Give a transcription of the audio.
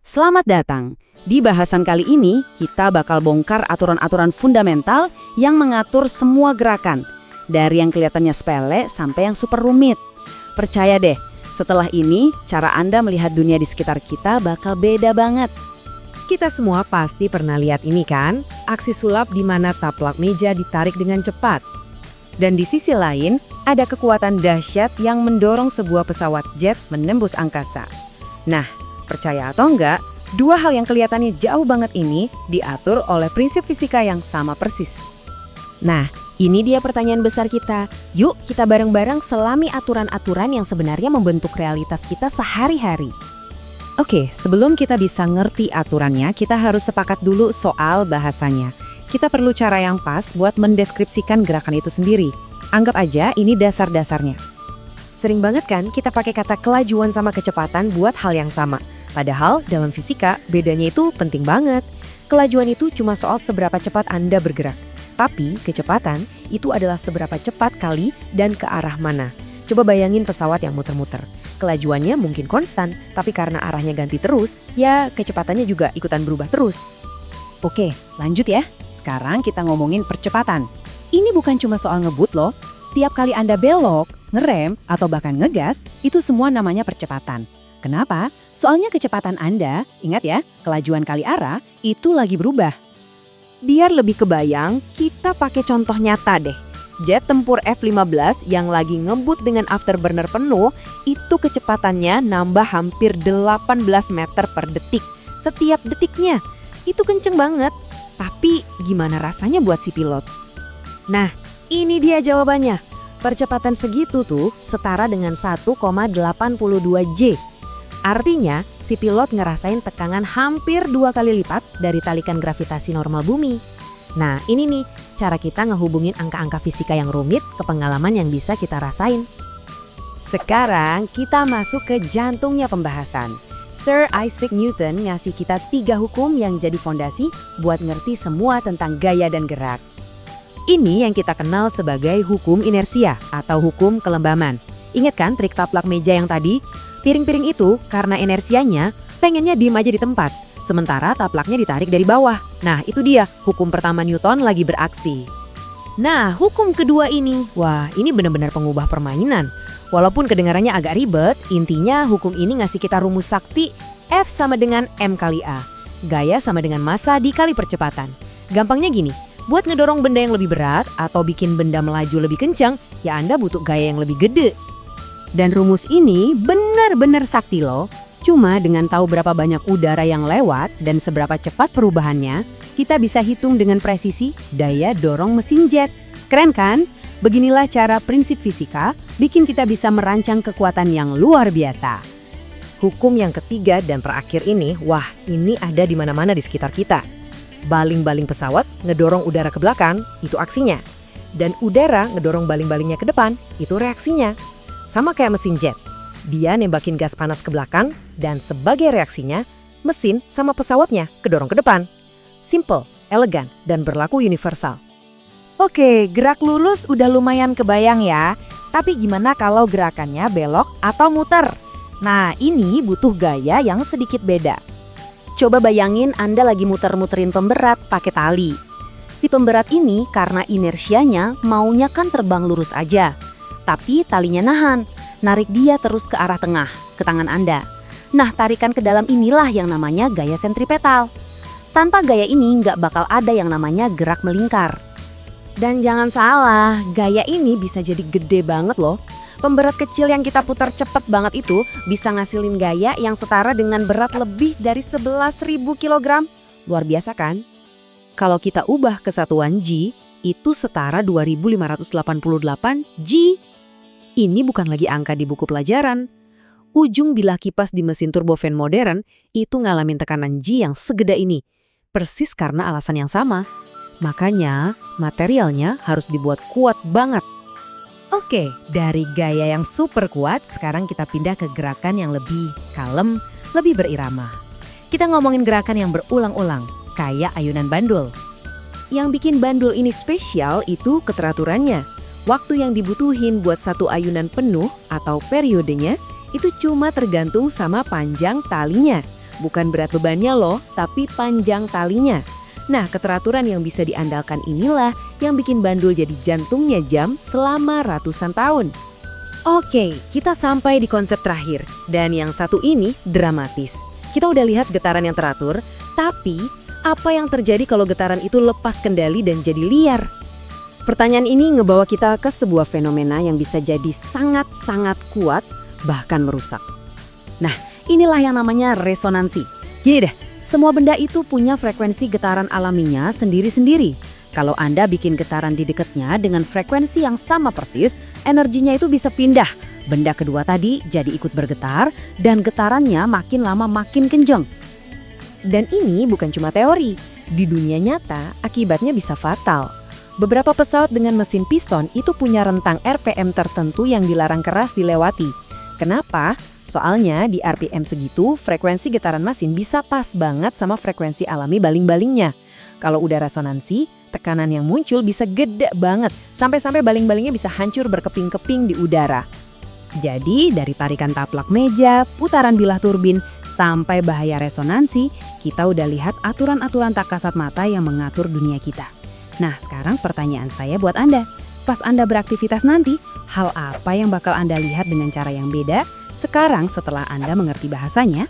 Selamat datang. Di bahasan kali ini, kita bakal bongkar aturan-aturan fundamental yang mengatur semua gerakan. Dari yang kelihatannya sepele sampai yang super rumit. Percaya deh, setelah ini, cara Anda melihat dunia di sekitar kita bakal beda banget. Kita semua pasti pernah lihat ini kan? Aksi sulap di mana taplak meja ditarik dengan cepat. Dan di sisi lain, ada kekuatan dahsyat yang mendorong sebuah pesawat jet menembus angkasa. Nah, percaya atau enggak, dua hal yang kelihatannya jauh banget ini diatur oleh prinsip fisika yang sama persis. Nah, ini dia pertanyaan besar kita. Yuk kita bareng-bareng selami aturan-aturan yang sebenarnya membentuk realitas kita sehari-hari. Oke, sebelum kita bisa ngerti aturannya, kita harus sepakat dulu soal bahasanya. Kita perlu cara yang pas buat mendeskripsikan gerakan itu sendiri. Anggap aja ini dasar-dasarnya. Sering banget kan kita pakai kata kelajuan sama kecepatan buat hal yang sama. Padahal dalam fisika bedanya itu penting banget. Kelajuan itu cuma soal seberapa cepat Anda bergerak. Tapi kecepatan itu adalah seberapa cepat kali dan ke arah mana. Coba bayangin pesawat yang muter-muter. Kelajuannya mungkin konstan, tapi karena arahnya ganti terus, ya kecepatannya juga ikutan berubah terus. Oke, lanjut ya. Sekarang kita ngomongin percepatan. Ini bukan cuma soal ngebut loh. Tiap kali Anda belok, ngerem, atau bahkan ngegas, itu semua namanya percepatan. Kenapa? Soalnya kecepatan Anda, ingat ya, kelajuan kali arah, itu lagi berubah. Biar lebih kebayang, kita pakai contoh nyata deh. Jet tempur F-15 yang lagi ngebut dengan afterburner penuh, itu kecepatannya nambah hampir 18 meter per detik. Setiap detiknya, itu kenceng banget. Tapi gimana rasanya buat si pilot? Nah, ini dia jawabannya. Percepatan segitu tuh setara dengan 1,82 J. Artinya, si pilot ngerasain tekanan hampir 2 kali lipat dari talikan gravitasi normal bumi. Nah, ini nih cara kita ngehubungin angka-angka fisika yang rumit ke pengalaman yang bisa kita rasain. Sekarang kita masuk ke jantungnya pembahasan. Sir Isaac Newton ngasih kita 3 hukum yang jadi fondasi buat ngerti semua tentang gaya dan gerak. Ini yang kita kenal sebagai hukum inersia atau hukum kelembaman. Ingat kan trik taplak meja yang tadi? Piring-piring itu karena inersianya pengennya diem aja di tempat, sementara taplaknya ditarik dari bawah. Nah itu dia, hukum pertama Newton lagi beraksi. Nah hukum kedua ini, wah ini benar-benar pengubah permainan. Walaupun kedengarannya agak ribet, intinya hukum ini ngasih kita rumus sakti F sama dengan M kali A. Gaya sama dengan massa dikali percepatan. Gampangnya gini, buat ngedorong benda yang lebih berat atau bikin benda melaju lebih kencang, ya Anda butuh gaya yang lebih gede. Dan rumus ini benar-benar sakti loh. Cuma dengan tahu berapa banyak udara yang lewat dan seberapa cepat perubahannya, kita bisa hitung dengan presisi daya dorong mesin jet. Keren kan? Beginilah cara prinsip fisika bikin kita bisa merancang kekuatan yang luar biasa. Hukum yang ketiga dan terakhir ini, wah ini ada di mana-mana di sekitar kita. Baling-baling pesawat ngedorong udara ke belakang, itu aksinya. Dan udara ngedorong baling-balingnya ke depan, itu reaksinya. Sama kayak mesin jet, dia nembakin gas panas ke belakang dan sebagai reaksinya, mesin sama pesawatnya kedorong ke depan. Simple, elegan, dan berlaku universal. Oke, gerak lurus udah lumayan kebayang ya. Tapi gimana kalau gerakannya belok atau muter? Nah, ini butuh gaya yang sedikit beda. Coba bayangin Anda lagi muter-muterin pemberat pakai tali. Si pemberat ini karena inersianya maunya kan terbang lurus aja. Tapi talinya nahan, narik dia terus ke arah tengah, ke tangan Anda. Nah, tarikan ke dalam inilah yang namanya gaya sentripetal. Tanpa gaya ini nggak bakal ada yang namanya gerak melingkar. Dan jangan salah, gaya ini bisa jadi gede banget loh. Pemberat kecil yang kita putar cepet banget itu bisa ngasilin gaya yang setara dengan berat lebih dari 11.000 kg. Luar biasa kan? Kalau kita ubah ke satuan G, itu setara 2.588 G. Ini bukan lagi angka di buku pelajaran. Ujung bilah kipas di mesin turbofan modern itu ngalamin tekanan G yang segede ini. Persis karena alasan yang sama. Makanya materialnya harus dibuat kuat banget. Oke, dari gaya yang super kuat, sekarang kita pindah ke gerakan yang lebih kalem, lebih berirama. Kita ngomongin gerakan yang berulang-ulang, kayak ayunan bandul. Yang bikin bandul ini spesial itu keteraturannya. Waktu yang dibutuhin buat satu ayunan penuh atau periodenya itu cuma tergantung sama panjang talinya. Bukan berat bebannya loh, tapi panjang talinya. Nah, keteraturan yang bisa diandalkan inilah yang bikin bandul jadi jantungnya jam selama ratusan tahun. Oke, kita sampai di konsep terakhir. Dan yang satu ini dramatis. Kita udah lihat getaran yang teratur, tapi apa yang terjadi kalau getaran itu lepas kendali dan jadi liar? Pertanyaan ini ngebawa kita ke sebuah fenomena yang bisa jadi sangat-sangat kuat, bahkan merusak. Nah, inilah yang namanya resonansi. Gini deh, semua benda itu punya frekuensi getaran alaminya sendiri-sendiri. Kalau Anda bikin getaran di dekatnya dengan frekuensi yang sama persis, energinya itu bisa pindah. Benda kedua tadi jadi ikut bergetar dan getarannya makin lama makin kencang. Dan ini bukan cuma teori. Di dunia nyata, akibatnya bisa fatal. Beberapa pesawat dengan mesin piston itu punya rentang RPM tertentu yang dilarang keras dilewati. Kenapa? Soalnya di RPM segitu, frekuensi getaran mesin bisa pas banget sama frekuensi alami baling-balingnya. Kalau udah resonansi, tekanan yang muncul bisa gede banget, sampai-sampai baling-balingnya bisa hancur berkeping-keping di udara. Jadi, dari tarikan taplak meja, putaran bilah turbin, sampai bahaya resonansi, kita udah lihat aturan-aturan tak kasat mata yang mengatur dunia kita. Nah, sekarang pertanyaan saya buat Anda. Pas Anda beraktivitas nanti, hal apa yang bakal Anda lihat dengan cara yang beda sekarang setelah Anda mengerti bahasanya?